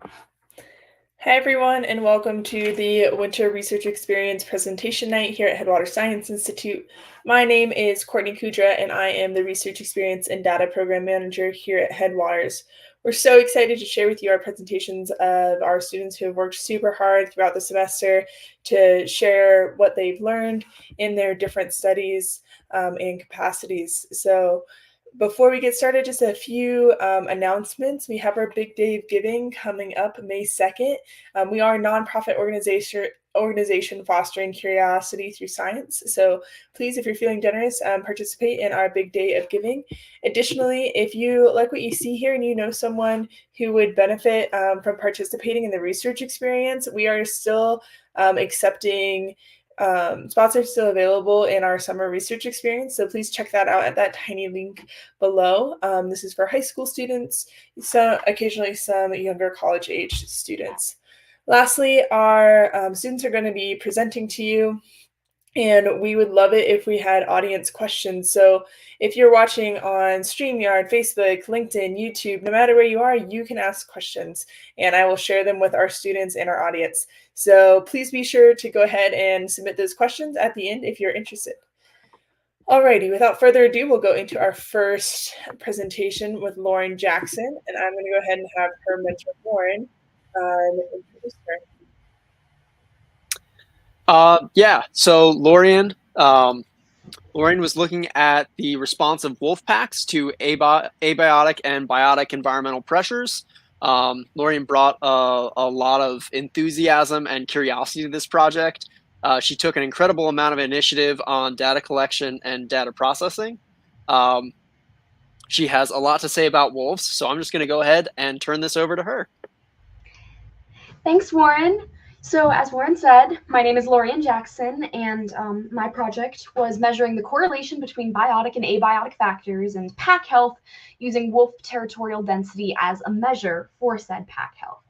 Hi, everyone, and welcome to the Winter Research Experience presentation night here at Headwaters Science Institute. My name is Courtney Kudra, and I am the Research Experience and Data Program Manager here at Headwaters. We're so excited to share with you our presentations of our students who have worked super hard throughout the semester to share what they've learned in their different studies and capacities. So before we get started, just a few announcements. We have our Big Day of Giving coming up May 2nd. We are a nonprofit organization fostering curiosity through science. So please, if you're feeling generous, participate in our Big Day of Giving. Additionally, if you like what you see here and you know someone who would benefit from participating in the research experience, we are still accepting spots are still available in our summer research experience, so please check that out at that tiny link below. This is for high school students, so occasionally some younger college-age students. Lastly, our students are going to be presenting to you, and we would love it if we had audience questions. So if you're watching on StreamYard, Facebook, LinkedIn, YouTube, no matter where you are, you can ask questions, and I will share them with our students and our audience. So please be sure to go ahead and submit those questions at the end if you're interested. Alrighty, without further ado, we'll go into our first presentation with Lauren Jackson, and I'm going to go ahead and have her mentor, Lauren, introduce her. So Lorian was looking at the response of wolf packs to abiotic and biotic environmental pressures. Lorian brought a lot of enthusiasm and curiosity to this project. She took an incredible amount of initiative on data collection and data processing. She has a lot to say about wolves, so I'm just going to go ahead and turn this over to her. Thanks, Warren. So as Warren said, my name is Lorian Jackson, and my project was measuring the correlation between biotic and abiotic factors and pack health using wolf territorial density as a measure for said pack health.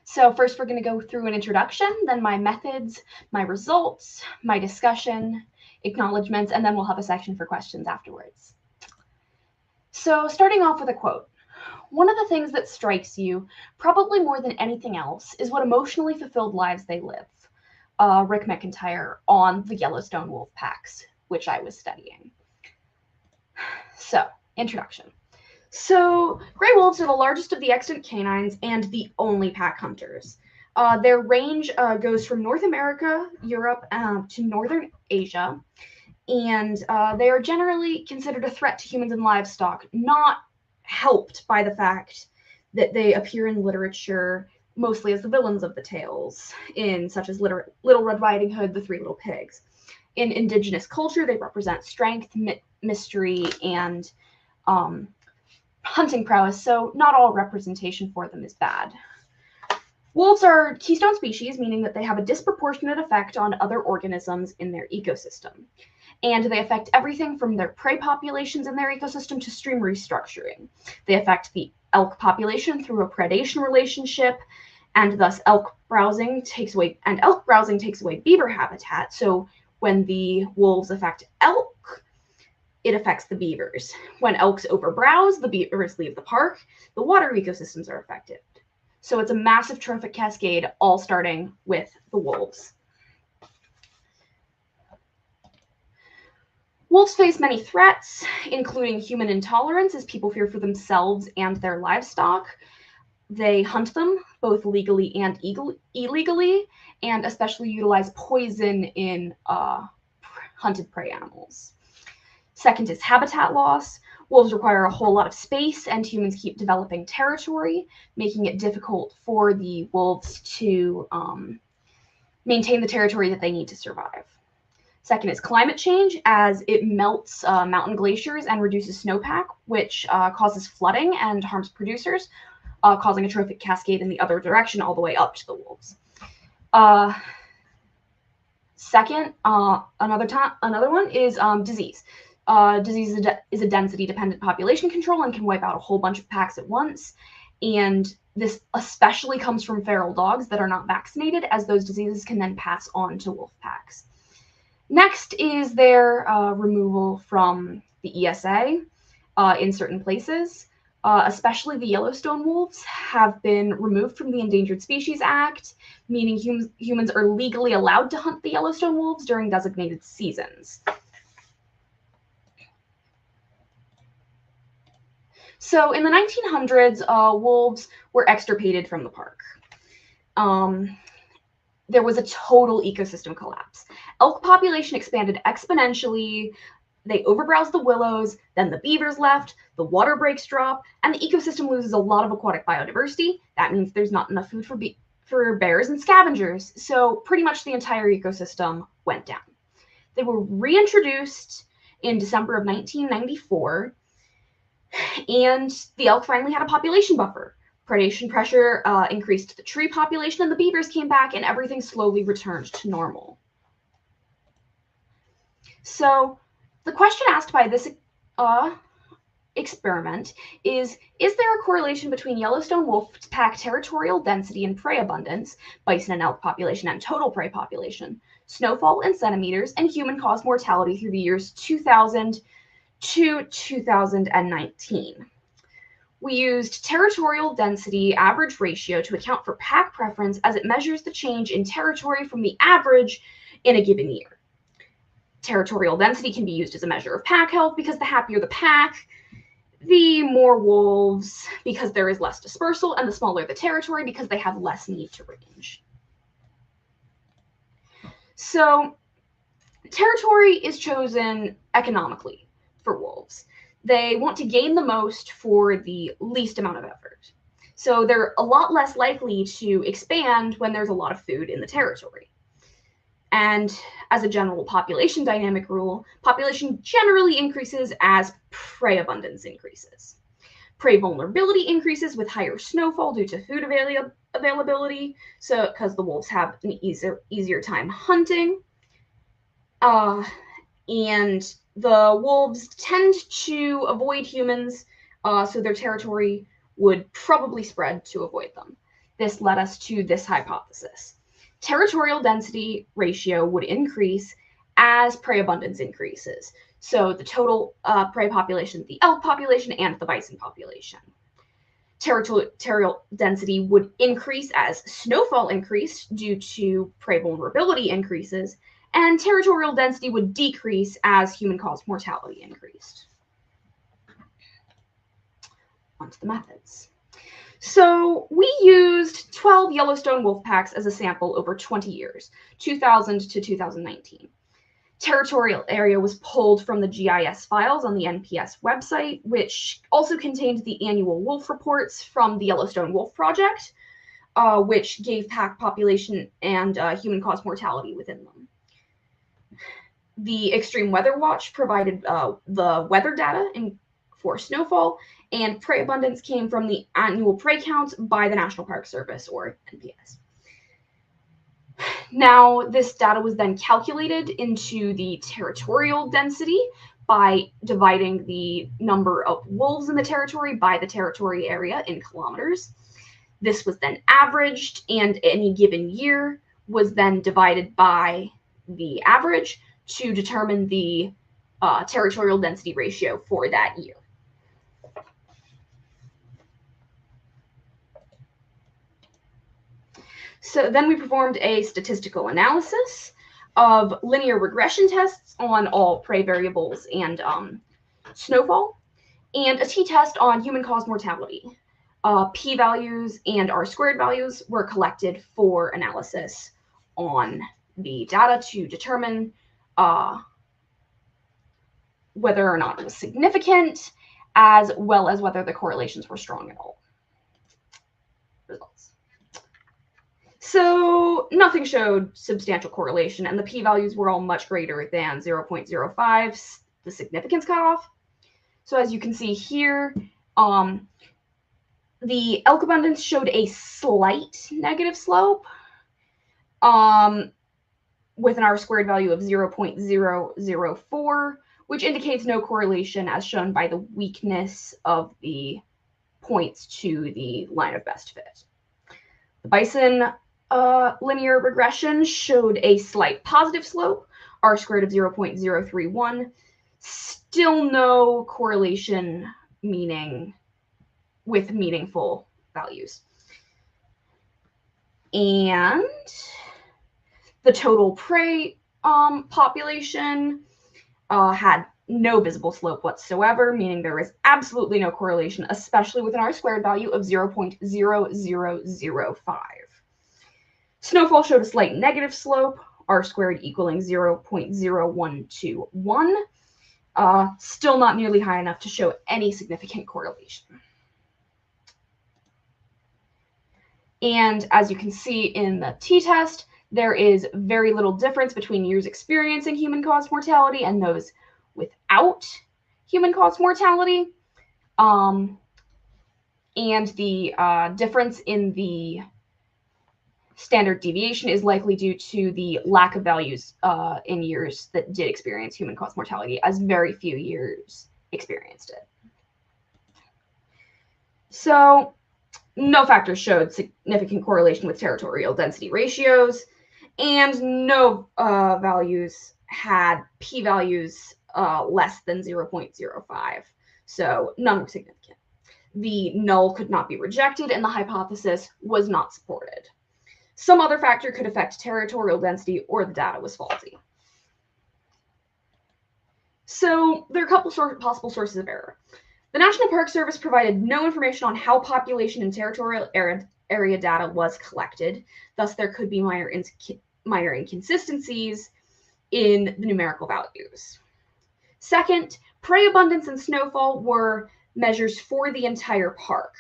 So first we're going to go through an introduction, then my methods, my results, my discussion, acknowledgements, and then we'll have a section for questions afterwards. So starting off with a quote. One of the things that strikes you, probably more than anything else, is what emotionally fulfilled lives they live. Rick McIntyre on the Yellowstone wolf packs, which I was studying. So, introduction. So, gray wolves are the largest of the extant canines and the only pack hunters. Their range goes from North America, Europe, to northern Asia, and they are generally considered a threat to humans and livestock, not helped by the fact that they appear in literature mostly as the villains of the tales, in such as Little Red Riding Hood, The Three Little Pigs. In indigenous culture, they represent strength, mystery, and hunting prowess, so not all representation for them is bad. Wolves are keystone species, meaning that they have a disproportionate effect on other organisms in their ecosystem. And they affect everything from their prey populations in their ecosystem to stream restructuring. They affect the elk population through a predation relationship, and thus elk browsing takes away beaver habitat. So when the wolves affect elk, it affects the beavers. When elks overbrowse, the beavers leave the park. The water ecosystems are affected. So it's a massive trophic cascade, all starting with the wolves. Wolves face many threats, including human intolerance, as people fear for themselves and their livestock. They hunt them, both legally and illegally, and especially utilize poison in hunted prey animals. Second is habitat loss. Wolves require a whole lot of space, and humans keep developing territory, making it difficult for the wolves to maintain the territory that they need to survive. Second is climate change, as it melts mountain glaciers and reduces snowpack, which causes flooding and harms producers, causing a trophic cascade in the other direction all the way up to the wolves. Second, another one is disease. Disease is a density-dependent population control and can wipe out a whole bunch of packs at once. And this especially comes from feral dogs that are not vaccinated, as those diseases can then pass on to wolf packs. Next is their removal from the ESA in certain places. especially the Yellowstone wolves, have been removed from the Endangered Species Act, meaning humans are legally allowed to hunt the Yellowstone wolves during designated seasons. So in the 1900s, wolves were extirpated from the park. There was a total ecosystem collapse. Elk population expanded exponentially. They overbrowsed the willows, then the beavers left, the water breaks drop, and the ecosystem loses a lot of aquatic biodiversity. That means there's not enough food for bears and scavengers, so pretty much the entire ecosystem went down. They were reintroduced in December of 1994, and the elk finally had a population buffer. Predation pressure increased the tree population, and the beavers came back, and everything slowly returned to normal. So the question asked by this experiment is there a correlation between Yellowstone wolf pack territorial density and prey abundance, bison and elk population and total prey population, snowfall in centimeters, and human-caused mortality through the years 2000 to 2019? We used territorial density average ratio to account for pack preference, as it measures the change in territory from the average in a given year. Territorial density can be used as a measure of pack health, because the happier the pack, the more wolves, because there is less dispersal, and the smaller the territory, because they have less need to range. So territory is chosen economically for wolves. They want to gain the most for the least amount of effort. So they're a lot less likely to expand when there's a lot of food in the territory. And as a general population dynamic rule, population generally increases as prey abundance increases. Prey vulnerability increases with higher snowfall due to food availability, so because the wolves have an easier time hunting. And the wolves tend to avoid humans, so their territory would probably spread to avoid them. This led us to this hypothesis. Territorial density ratio would increase as prey abundance increases. So the total prey population, the elk population, and the bison population. Territorial density would increase as snowfall increased due to prey vulnerability increases, and territorial density would decrease as human-caused mortality increased. On to the methods. So we used 12 Yellowstone wolf packs as a sample over 20 years, 2000 to 2019. Territorial area was pulled from the GIS files on the NPS website, which also contained the annual wolf reports from the Yellowstone Wolf Project, which gave pack population and human-caused mortality within them. The Extreme Weather Watch provided the weather data for snowfall, and prey abundance came from the annual prey count by the National Park Service, or NPS. Now, this data was then calculated into the territorial density by dividing the number of wolves in the territory by the territory area in kilometers. This was then averaged, and any given year was then divided by the average to determine the territorial density ratio for that year. So then we performed a statistical analysis of linear regression tests on all prey variables and snowfall, and a t-test on human-caused mortality. P-values and R-squared values were collected for analysis on the data to determine whether or not it was significant, as well as whether the correlations were strong at all. Results. So nothing showed substantial correlation, and the p-values were all much greater than 0.05, the significance cutoff. So as you can see here, the elk abundance showed a slight negative slope with an R-squared value of 0.004, which indicates no correlation as shown by the weakness of the points to the line of best fit. The bison linear regression showed a slight positive slope, R-squared of 0.031. Still no correlation, meaning with meaningful values. And the total prey population had no visible slope whatsoever, meaning there is absolutely no correlation, especially with an R-squared value of 0.0005. Snowfall showed a slight negative slope, R-squared equaling 0.0121, still not nearly high enough to show any significant correlation. And as you can see in the t-test, there is very little difference between years experiencing human-caused mortality and those without human-caused mortality. And the difference in the standard deviation is likely due to the lack of values in years that did experience human-caused mortality, as very few years experienced it. So no factors showed significant correlation with territorial density ratios, and no values had p-values less than 0.05. So none were significant. The null could not be rejected, and the hypothesis was not supported. Some other factor could affect territorial density, or the data was faulty. So there are a couple possible sources of error. The National Park Service provided no information on how population and territorial area data was collected. Thus, there could be minor inconsistencies in the numerical values. Second, prey abundance and snowfall were measures for the entire park,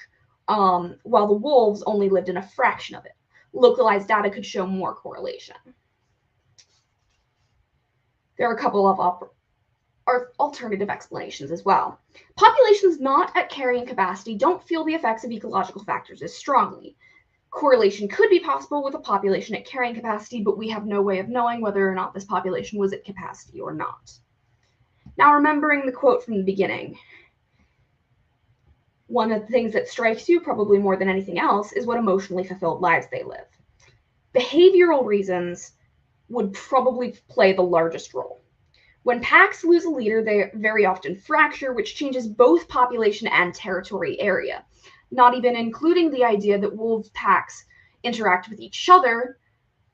while the wolves only lived in a fraction of it. Localized data could show more correlation. There are a couple of alternative explanations as well. Populations not at carrying capacity don't feel the effects of ecological factors as strongly. Correlation could be possible with a population at carrying capacity, but we have no way of knowing whether or not this population was at capacity or not. Now, remembering the quote from the beginning, one of the things that strikes you probably more than anything else is what emotionally fulfilled lives they live. Behavioral reasons would probably play the largest role. When packs lose a leader, they very often fracture, which changes both population and territory area, not even including the idea that wolf packs interact with each other,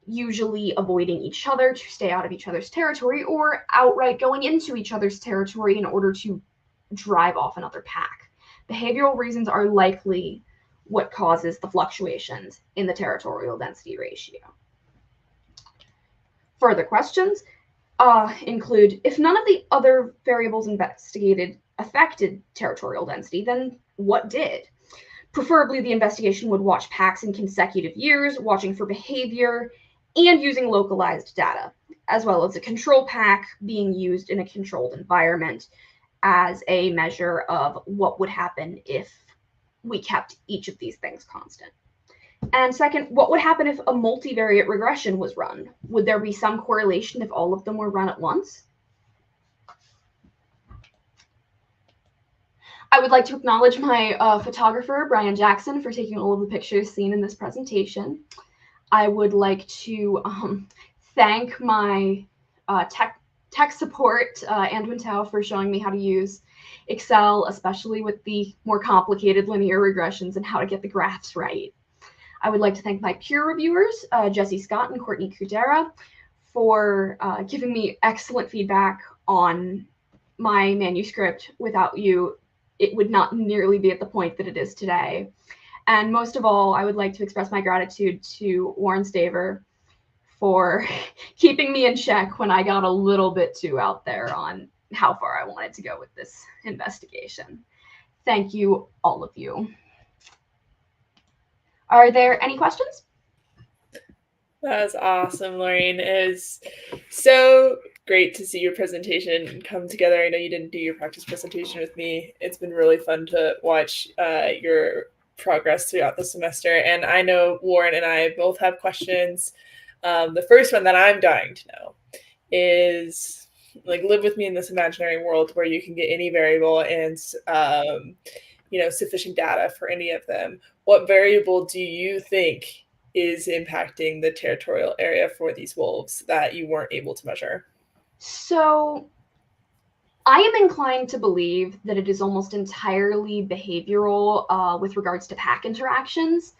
usually avoiding each other to stay out of each other's territory, or outright going into each other's territory in order to drive off another pack. Behavioral reasons are likely what causes the fluctuations in the territorial density ratio. Further questions include, if none of the other variables investigated affected territorial density, then what did? Preferably, the investigation would watch packs in consecutive years, watching for behavior, and using localized data, as well as a control pack being used in a controlled environment as a measure of what would happen if we kept each of these things constant. And second, what would happen if a multivariate regression was run? Would there be some correlation if all of them were run at once? I would like to acknowledge my photographer, Brian Jackson, for taking all of the pictures seen in this presentation. I would like to thank my tech support, Anduin Tao, for showing me how to use Excel, especially with the more complicated linear regressions and how to get the graphs right. I would like to thank my peer reviewers, Jesse Scott and Courtney Kudera, for giving me excellent feedback on my manuscript. Without you, it would not nearly be at the point that it is today. And most of all, I would like to express my gratitude to Warren Staver for keeping me in check when I got a little bit too out there on how far I wanted to go with this investigation. Thank you, all of you. Are there any questions? That was awesome, Lorraine. It is so great to see your presentation come together. I know you didn't do your practice presentation with me. It's been really fun to watch your progress throughout the semester. And I know Warren and I both have questions. The first one that I'm dying to know is, like, live with me in this imaginary world where you can get any variable and sufficient data for any of them. What variable do you think is impacting the territorial area for these wolves that you weren't able to measure? So I am inclined to believe that it is almost entirely behavioral with regards to pack interactions,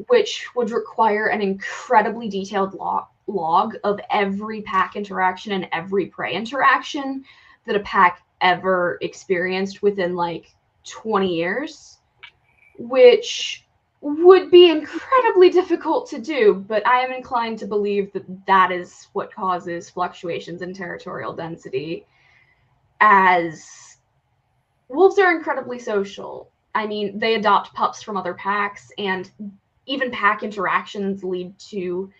which would require an incredibly detailed log of every pack interaction and every prey interaction that a pack ever experienced within like 20 years, which would be incredibly difficult to do, but I am inclined to believe that that is what causes fluctuations in territorial density, as wolves are incredibly social. I mean, they adopt pups from other packs, and even pack interactions lead to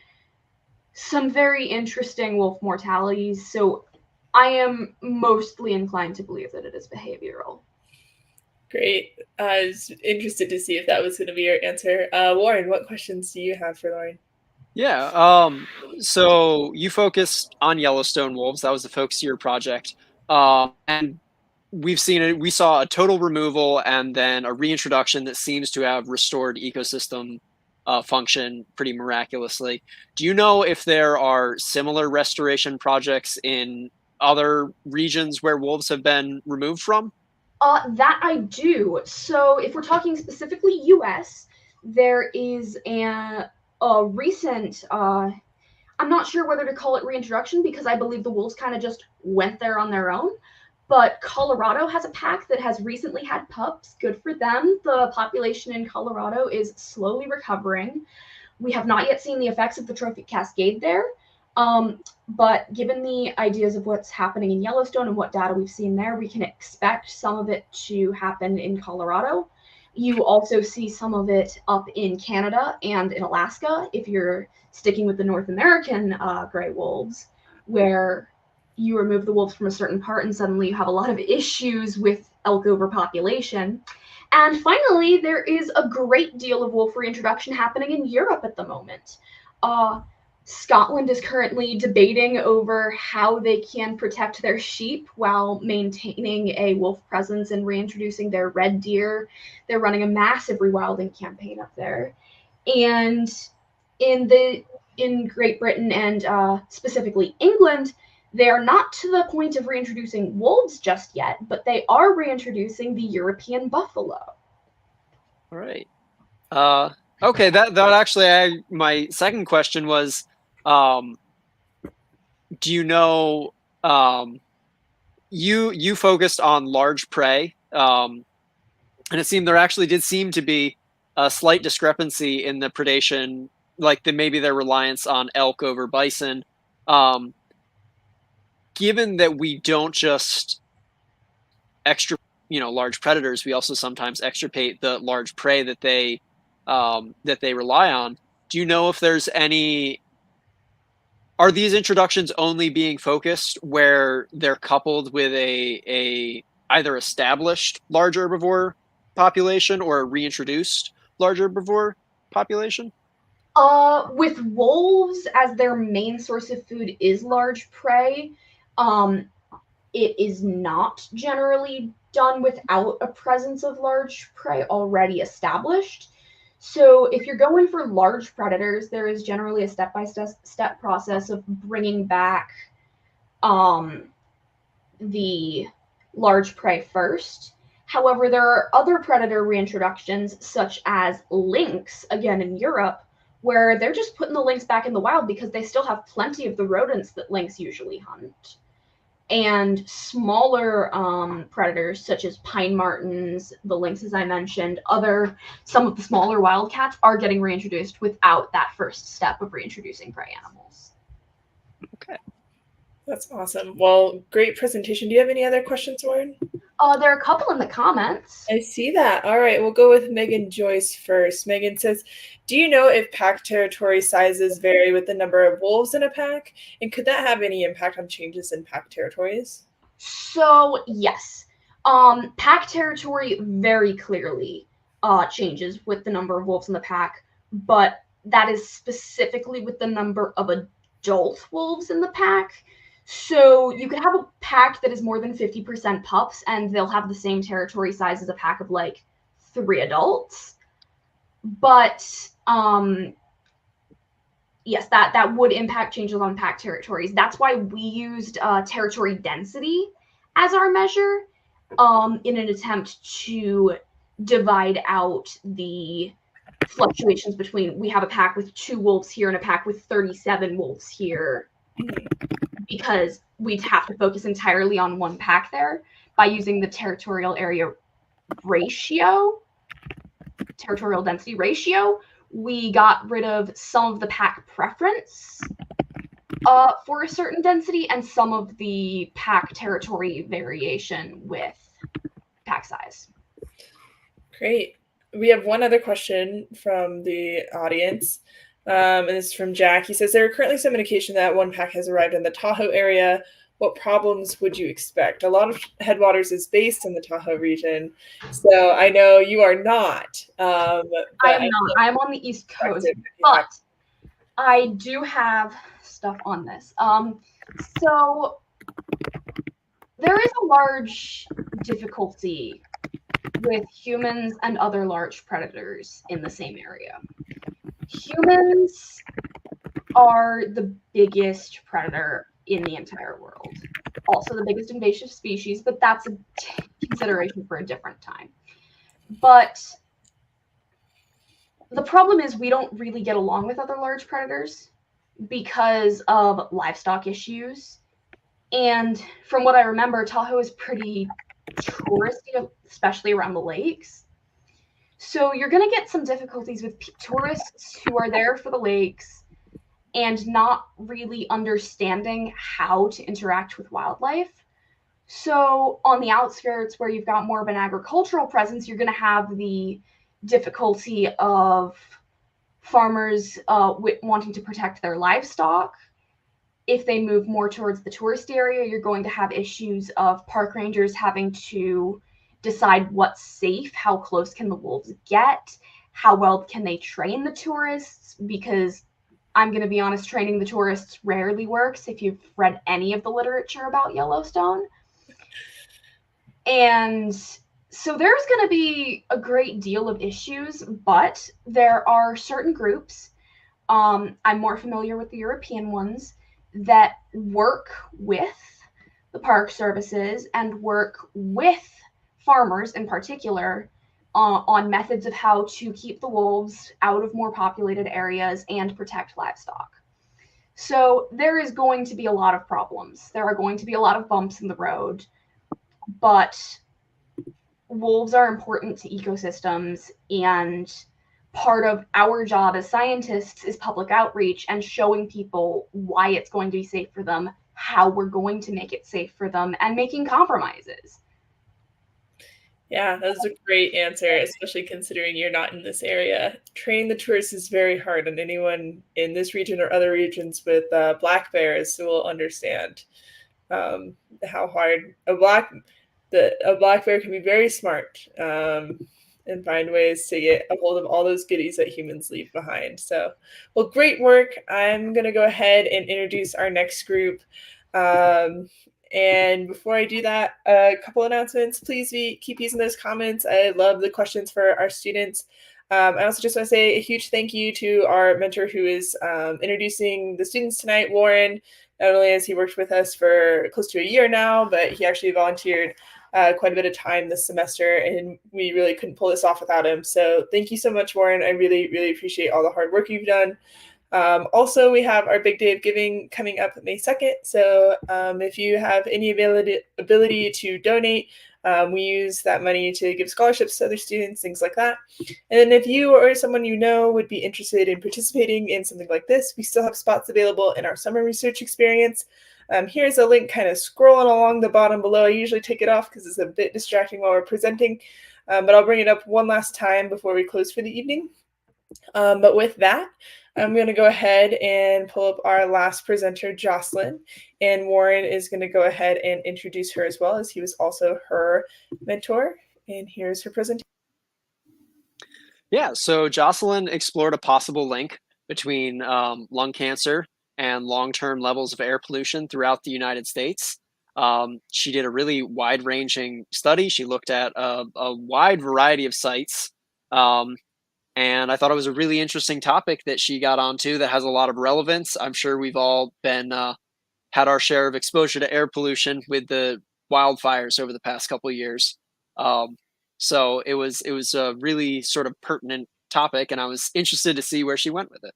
some very interesting wolf mortalities. So I am mostly inclined to believe that it is behavioral. Great. I was interested to see if that was going to be your answer. Warren, what questions do you have for Lauren? Yeah. So you focused on Yellowstone wolves. That was the focus of your project. And we've seen it. We saw a total removal and then a reintroduction that seems to have restored ecosystem function pretty miraculously. Do you know if there are similar restoration projects in other regions where wolves have been removed from? That I do. So if we're talking specifically US, there is a recent, I'm not sure whether to call it reintroduction because I believe the wolves kind of just went there on their own. But Colorado has a pack that has recently had pups. Good for them. The population in Colorado is slowly recovering. We have not yet seen the effects of the trophic cascade there. But given the ideas of what's happening in Yellowstone and what data we've seen there, we can expect some of it to happen in Colorado. You also see some of it up in Canada and in Alaska, if you're sticking with the North American gray wolves, where you remove the wolves from a certain part and suddenly you have a lot of issues with elk overpopulation. And finally, there is a great deal of wolf reintroduction happening in Europe at the moment. Scotland is currently debating over how they can protect their sheep while maintaining a wolf presence and reintroducing their red deer. They're running a massive rewilding campaign up there. And in Great Britain and specifically England, they are not to the point of reintroducing wolves just yet, but they are reintroducing the European buffalo. All right. Okay, that actually, my second question was, do you know, you focused on large prey, and it seemed there actually did seem to be a slight discrepancy in the predation, like maybe their reliance on elk over bison. Given that we don't just large predators, we also sometimes extirpate the large prey that they rely on. Do you know if there's are these introductions only being focused where they're coupled with a either established large herbivore population or a reintroduced large herbivore population? With wolves, as their main source of food is large prey, it is not generally done without a presence of large prey already established. So if you're going for large predators, there is generally a step-by-step process of bringing back the large prey first. However, there are other predator reintroductions, such as lynx, again in Europe, where they're just putting the lynx back in the wild because they still have plenty of the rodents that lynx usually hunt. And smaller predators such as pine martens, the lynx, as I mentioned, some of the smaller wildcats are getting reintroduced without that first step of reintroducing prey animals. Okay. That's awesome. Well, great presentation. Do you have any other questions, Warren? There are a couple in the comments. I see that. All right, we'll go with Megan Joyce first. Megan says, do you know if pack territory sizes vary with the number of wolves in a pack? And could that have any impact on changes in pack territories? So, yes. Pack territory very clearly changes with the number of wolves in the pack, but that is specifically with the number of adult wolves in the pack. So you could have a pack that is more than 50% pups, and they'll have the same territory size as a pack of like 3 adults. But yes, that would impact changes on pack territories. That's why we used territory density as our measure, in an attempt to divide out the fluctuations between, we have a pack with 2 wolves here and a pack with 37 wolves here, because we'd have to focus entirely on one pack there by using the territorial density ratio. We got rid of some of the pack preference for a certain density and some of the pack territory variation with pack size. Great. We have one other question from the audience. And this is from Jack. He says, there are currently some indication that one pack has arrived in the Tahoe area. What problems would you expect? A lot of Headwaters is based in the Tahoe region, so I know you are not. I am not. I am on the East Coast, but I do have stuff on this. So there is a large difficulty with humans and other large predators in the same area. Humans are the biggest predator in the entire world. Also the biggest invasive species, but that's a consideration for a different time. But the problem is we don't really get along with other large predators because of livestock issues. And from what I remember, Tahoe is pretty touristy, especially around the lakes. So you're going to get some difficulties with tourists who are there for the lakes and not really understanding how to interact with wildlife. So on the outskirts where you've got more of an agricultural presence, you're going to have the difficulty of farmers wanting to protect their livestock. If they move more towards the tourist area, you're going to have issues of park rangers having to decide what's safe, how close can the wolves get, how well can they train the tourists, because I'm going to be honest, training the tourists rarely works if you've read any of the literature about Yellowstone. And so there's going to be a great deal of issues, but there are certain groups, I'm more familiar with the European ones, that work with the park services and work with farmers in particular on methods of how to keep the wolves out of more populated areas and protect livestock. So there is going to be a lot of problems. There are going to be a lot of bumps in the road, but wolves are important to ecosystems, and part of our job as scientists is public outreach and showing people why it's going to be safe for them, how we're going to make it safe for them, and making compromises. Yeah, that was a great answer, especially considering you're not in this area. Training the tourists is very hard, and anyone in this region or other regions with black bears will understand how hard a black bear can be very smart and find ways to get a hold of all those goodies that humans leave behind. So, well, great work. I'm going to go ahead and introduce our next group. And before I do that, a couple announcements. Please keep using those comments. I love the questions for our students. I also just want to say a huge thank you to our mentor who is introducing the students tonight, Warren. Not only has he worked with us for close to a year now, but he actually volunteered quite a bit of time this semester, and we really couldn't pull this off without him. So thank you so much, Warren. I really, really appreciate all the hard work you've done. Also, we have our big day of giving coming up May 2nd. So if you have any ability to donate, we use that money to give scholarships to other students, things like that. And then if you or someone you know would be interested in participating in something like this, we still have spots available in our summer research experience. Here's a link kind of scrolling along the bottom below. I usually take it off because it's a bit distracting while we're presenting, but I'll bring it up one last time before we close for the evening. But with that, I'm going to go ahead and pull up our last presenter, Jocelyn, and Warren is going to go ahead and introduce her as well, as he was also her mentor. And here's her presentation. Yeah, so Jocelyn explored a possible link between lung cancer and long-term levels of air pollution throughout the United States. She did a really wide-ranging study. She looked at a wide variety of sites. And I thought it was a really interesting topic that she got onto that has a lot of relevance. I'm sure we've all been had our share of exposure to air pollution with the wildfires over the past couple of years. So it was a really sort of pertinent topic, and I was interested to see where she went with it.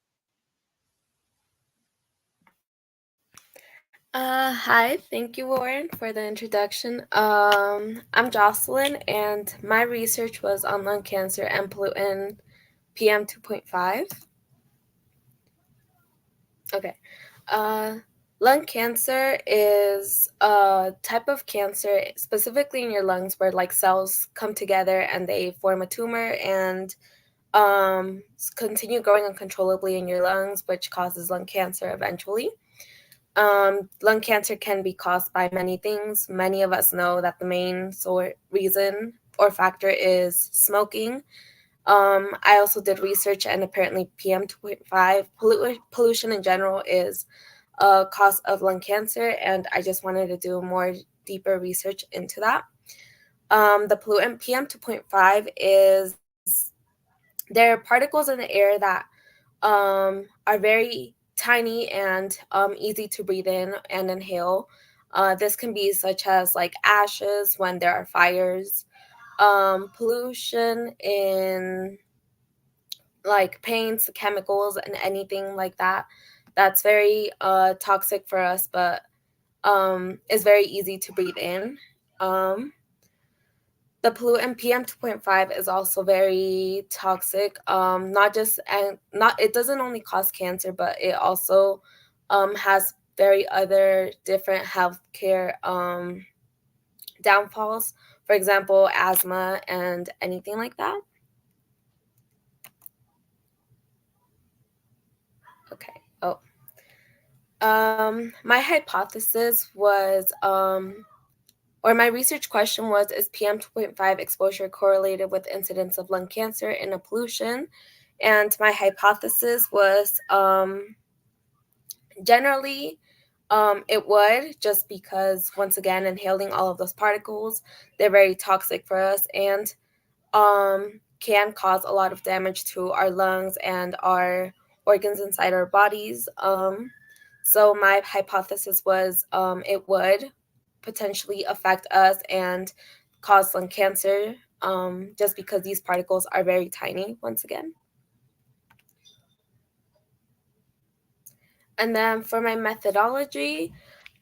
Hi, thank you, Lauren, for the introduction. I'm Jocelyn, and my research was on lung cancer and pollutant PM 2.5. Okay. Lung cancer is a type of cancer, specifically in your lungs, where like cells come together and they form a tumor and continue growing uncontrollably in your lungs, which causes lung cancer eventually. Lung cancer can be caused by many things. Many of us know that the main reason or factor is smoking. I also did research, and apparently PM 2.5 pollution in general is a cause of lung cancer, and I just wanted to do more deeper research into that. The pollutant PM 2.5 is, there are particles in the air that are very tiny and easy to breathe in and inhale. This can be such as like ashes when there are fires, pollution in like paints, chemicals, and anything like that. That's very toxic for us, but is very easy to breathe in. The pollutant PM 2.5 is also very toxic. It doesn't only cause cancer, but it also has very other different healthcare downfalls. For example, asthma and anything like that. Okay. Oh. My hypothesis was, or my research question was, is PM 2.5 exposure correlated with incidence of lung cancer in a pollution? And my hypothesis was generally it would, just because, once again, inhaling all of those particles, they're very toxic for us and can cause a lot of damage to our lungs and our organs inside our bodies. So my hypothesis was it would potentially affect us and cause lung cancer, just because these particles are very tiny, once again. And then for my methodology,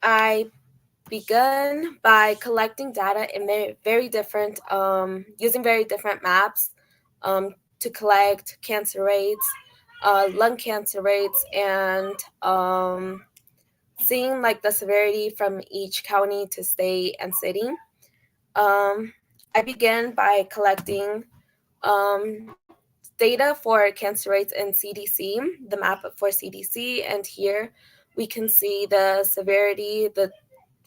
I began by collecting data in very different, using very different maps to collect cancer rates, lung cancer rates, and seeing like the severity from each county to state and city. I began by collecting data for cancer rates in CDC, the map for CDC, and here we can see the severity. The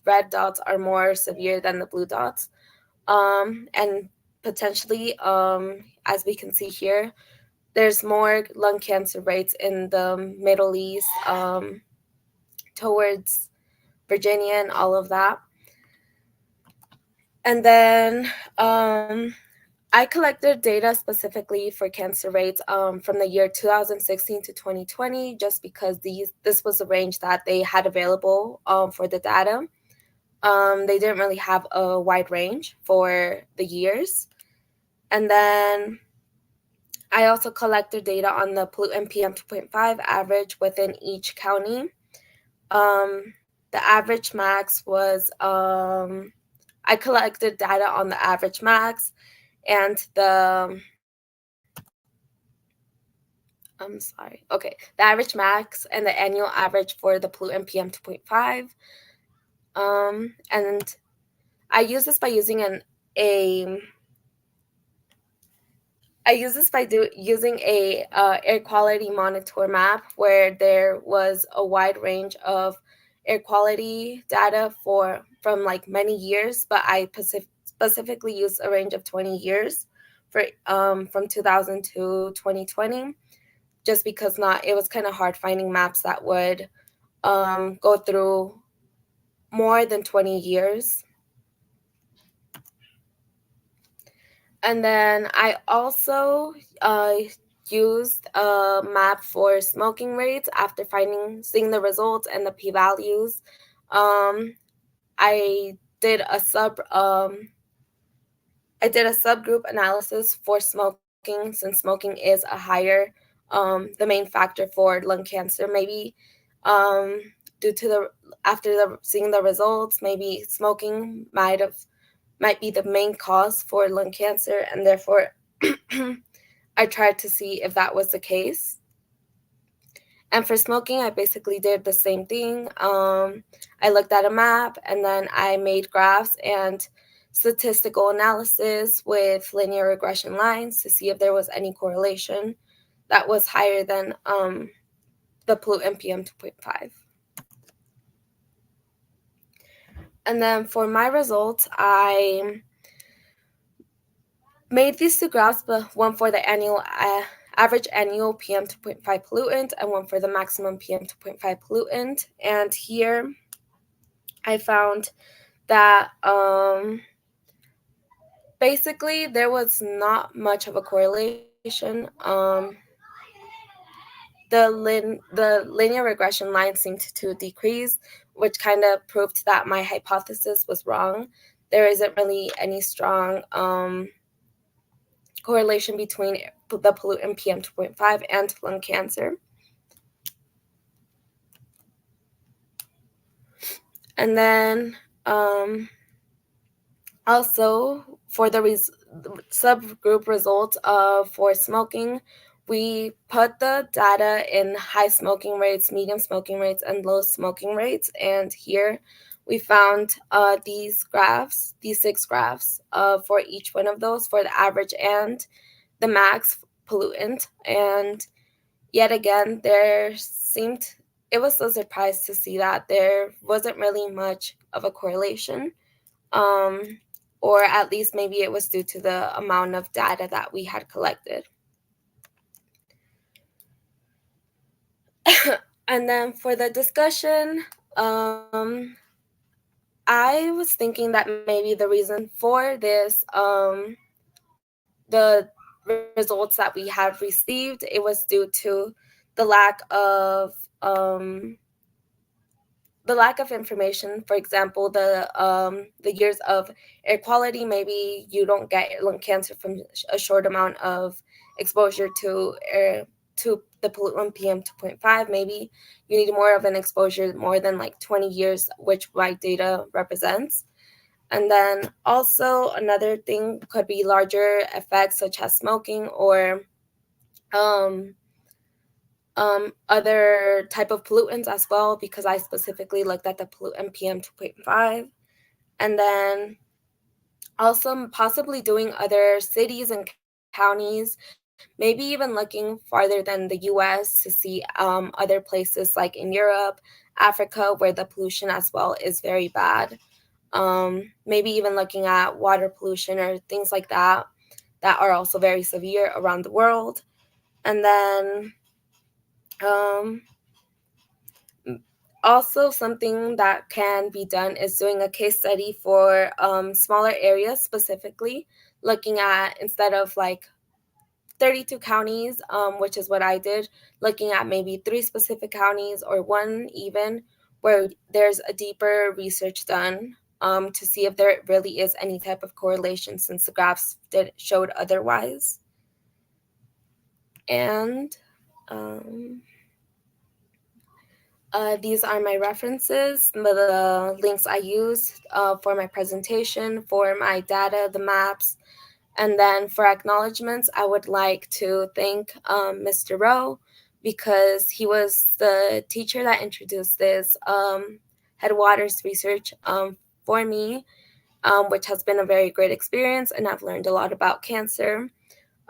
red dots are more severe than the blue dots, and potentially, as we can see here, there's more lung cancer rates in the Middle East, towards Virginia and all of that. And then I collected data specifically for cancer rates from the year 2016 to 2020, just because this was the range that they had available for the data. They didn't really have a wide range for the years. And then I also collected data on the pollutant PM 2.5 average within each county. The average max was, I collected data on the average max and the average max and the annual average for the pollutant PM 2.5. And I use this by using using a air quality monitor map, where there was a wide range of air quality data from like many years, but I specifically used a range of 20 years for from 2000 to 2020, just because it was kind of hard finding maps that would go through more than 20 years. And then I also used a map for smoking rates after seeing the results and the p-values. I did a subgroup analysis for smoking, since smoking is a higher the main factor for lung cancer. Maybe due to seeing the results, maybe smoking might be the main cause for lung cancer, and therefore I tried to see if that was the case. And for smoking, I basically did the same thing. I looked at a map, and then I made graphs and statistical analysis with linear regression lines to see if there was any correlation that was higher than the pollutant PM2.5. And then for my results, I made these two graphs, but one for the average annual PM2.5 pollutant and one for the maximum PM2.5 pollutant. And here I found that basically there was not much of a correlation. The linear regression line seemed to decrease, which kind of proved that my hypothesis was wrong. There isn't really any strong correlation between the pollutant PM2.5 and lung cancer. And then also for the subgroup results for smoking, we put the data in high smoking rates, medium smoking rates, and low smoking rates. And here we found these 6 graphs for each one of those for the average and the max pollutant. And yet again, it was a surprise to see that there wasn't really much of a correlation. Or at least maybe it was due to the amount of data that we had collected. And then for the discussion, I was thinking that maybe the reason for this, the results that we had received, it was due to the lack of information. For example, the years of air quality, maybe you don't get lung cancer from a short amount of exposure to the pollutant PM2.5. Maybe you need more of an exposure, more than like 20 years, which my data represents. And then also another thing could be larger effects such as smoking or other type of pollutants as well, because I specifically looked at the pollutant PM2.5. And then also possibly doing other cities and counties, maybe even looking farther than the US to see other places like in Europe, Africa, where the pollution as well is very bad. Maybe even looking at water pollution or things like that are also very severe around the world. And then also something that can be done is doing a case study for smaller areas, specifically looking at, instead of like 32 counties, which is what I did, looking at maybe 3 specific counties or 1 even, where there's a deeper research done to see if there really is any type of correlation, since the graphs showed otherwise. And these are my references, the links I used for my presentation, for my data, the maps. And then for acknowledgements, I would like to thank Mr. Rowe, because he was the teacher that introduced this Headwaters research for me, which has been a very great experience. And I've learned a lot about cancer,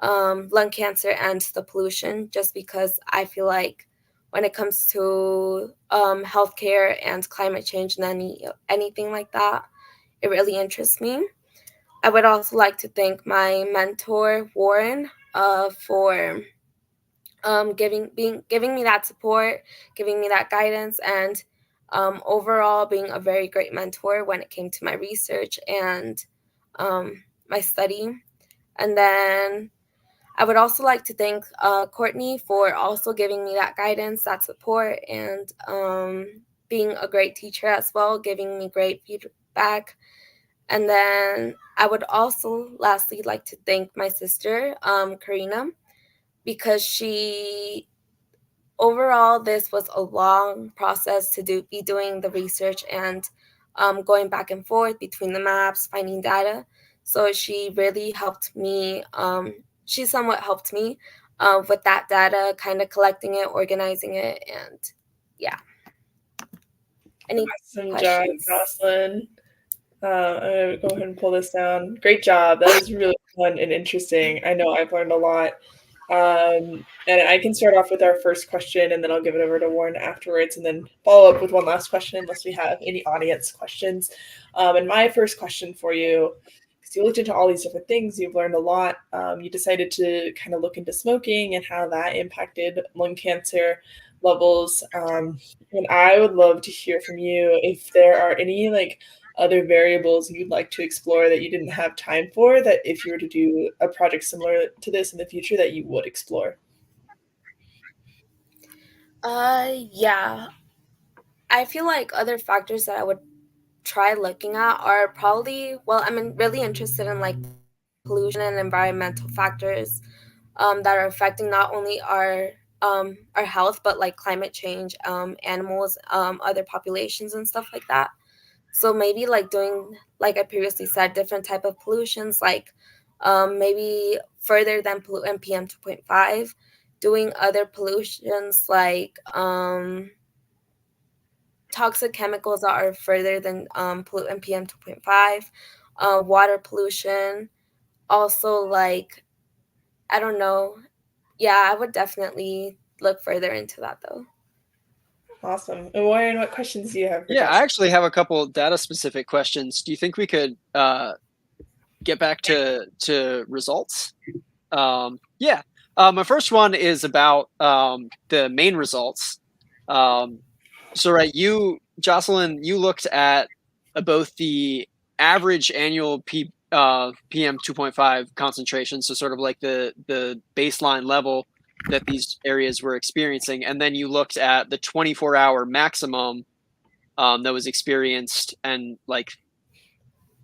lung cancer, and the pollution, just because I feel like when it comes to healthcare and climate change and anything like that, it really interests me. I would also like to thank my mentor, Warren, for giving me that support, giving me that guidance, and overall being a very great mentor when it came to my research and my study. And then I would also like to thank Courtney for also giving me that guidance, that support, and being a great teacher as well, giving me great feedback. And then I would also lastly like to thank my sister, Karina, because overall, this was a long process to be doing the research and going back and forth between the maps, finding data. So she really helped me. She somewhat helped me with that data, kind of collecting it, organizing it, and yeah. Any Awesome job, questions? Jocelyn. I'm going to go ahead and pull this down. Great job. That was really fun and interesting. I know I've learned a lot. And I can start off with our first question, and then I'll give it over to Warren afterwards, and then follow up with one last question unless we have any audience questions. And my first question for you, because you looked into all these different things, you've learned a lot. You decided to kind of look into smoking and how that impacted lung cancer levels. And I would love to hear from you if there are any other variables you'd like to explore that you didn't have time for, that if you were to do a project similar to this in the future that you would explore. Yeah. I feel like other factors that I would try looking at are probably, well, I'm really interested in like pollution and environmental factors that are affecting not only our health, but like climate change, animals, other populations and stuff like that. So maybe like doing, like I previously said, different type of pollutions, like maybe further than pollutant PM 2.5, doing other pollutions like toxic chemicals that are further than pollutant PM 2.5, water pollution, also like, I don't know. Yeah, I would definitely look further into that though. Awesome. And Warren, what questions do you have for Yeah, I Jocelyn? actually have a couple data specific questions. Do you think we could get back to results? Yeah. My first one is about the main results. So right, Jocelyn, you looked at both the average annual PM 2.5 concentration, so sort of like the baseline level that these areas were experiencing, and then you looked at the 24-hour maximum that was experienced and like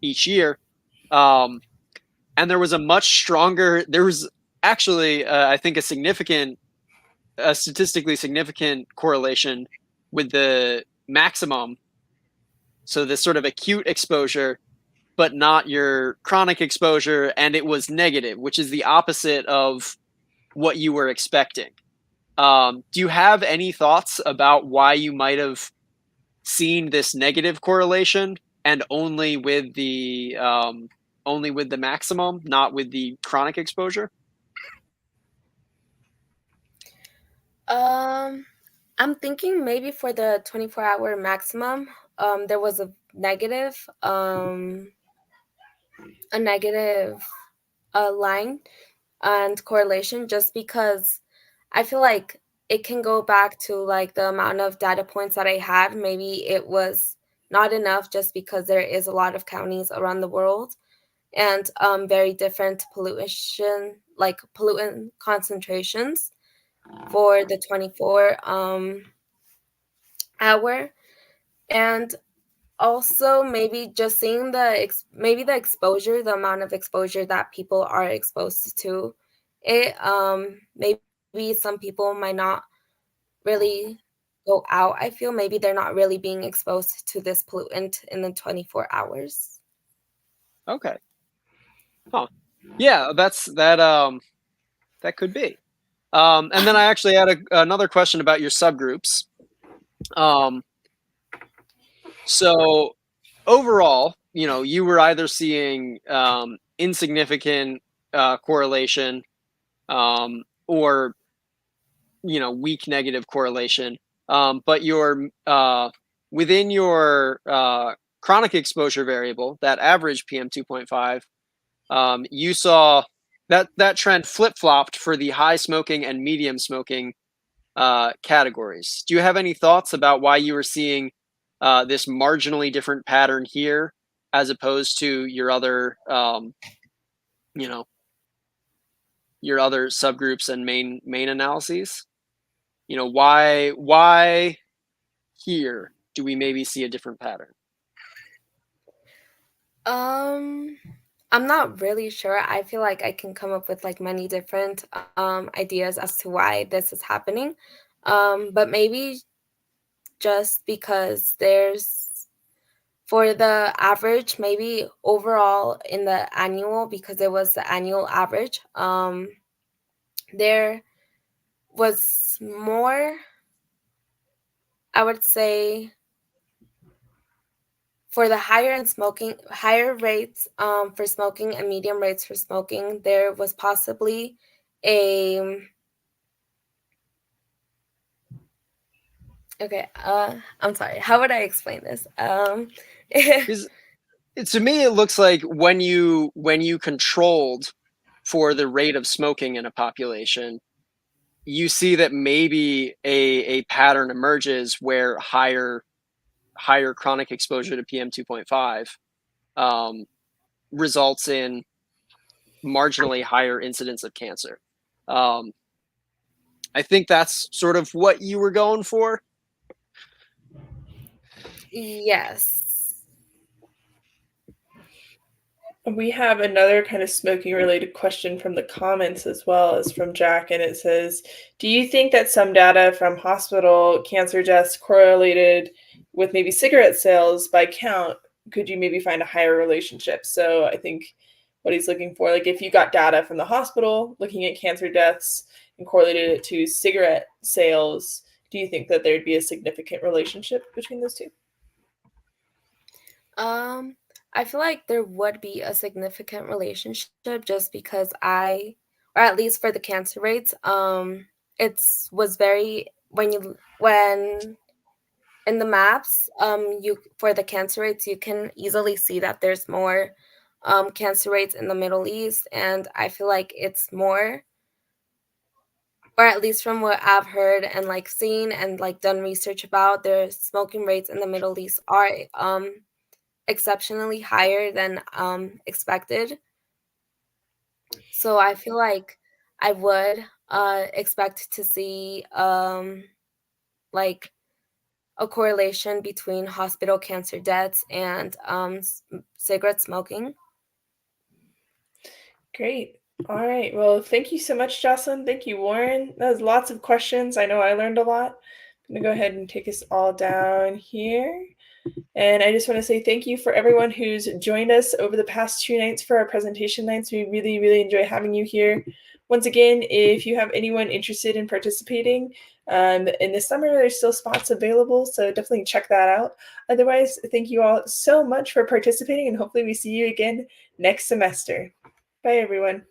each year. And there was a much stronger, there was actually, I think, a statistically significant correlation with the maximum. So this sort of acute exposure, but not your chronic exposure. And it was negative, which is the opposite of what you were expecting. Do you have any thoughts about why you might have seen this negative correlation and only with the maximum, not with the chronic exposure? I'm thinking maybe for the 24-hour maximum, there was a negative line and correlation, just because I feel like it can go back to like the amount of data points that I had. Maybe it was not enough just because there is a lot of counties around the world and very different pollution, like pollutant concentrations for the 24-hour. And also maybe just seeing maybe the exposure, the amount of exposure that people are exposed to it. Maybe some people might not really go out. I feel maybe they're not really being exposed to this pollutant in the 24 hours. Okay. Huh. Yeah, that could be. And then I actually had another question about your subgroups. So overall, you were either seeing insignificant correlation or weak negative correlation. But within your chronic exposure variable, that average PM 2.5, you saw that trend flip-flopped for the high smoking and medium smoking categories. Do you have any thoughts about why you were seeing this marginally different pattern here as opposed to your other subgroups and main analyses? Why here do we maybe see a different pattern? I'm not really sure. I feel like I can come up with like many different ideas as to why this is happening. But maybe just because there's for the average, maybe overall in the annual, because it was the annual average, there was more, I would say, for the higher rates for smoking and medium rates for smoking, there was possibly a okay. I'm sorry. How would I explain this? Because to me, it looks like when you controlled for the rate of smoking in a population, you see that maybe a pattern emerges where higher chronic exposure to PM 2.5 results in marginally higher incidence of cancer. I think that's sort of what you were going for. Yes. We have another kind of smoking related question from the comments as well as from Jack, and it says, do you think that some data from hospital cancer deaths correlated with maybe cigarette sales by count? Could you maybe find a higher relationship? So I think what he's looking for, like if you got data from the hospital looking at cancer deaths and correlated it to cigarette sales, do you think that there'd be a significant relationship between those two? I feel like there would be a significant relationship just because or at least for the cancer rates, was very when in the maps, you for the cancer rates, you can easily see that there's more cancer rates in the Middle East, and I feel like it's more, or at least from what I've heard and like seen and like done research about, the smoking rates in the Middle East are exceptionally higher than expected. So I feel like I would expect to see like a correlation between hospital cancer deaths and cigarette smoking. Great. All right. Well, thank you so much, Jocelyn. Thank you, Warren. That was lots of questions. I know I learned a lot. I'm going to go ahead and take us all down here. And I just want to say thank you for everyone who's joined us over the past 2 nights for our presentation nights. We really, really enjoy having you here. Once again, if you have anyone interested in participating in the summer, there's still spots available, so definitely check that out. Otherwise, thank you all so much for participating, and hopefully we see you again next semester. Bye, everyone.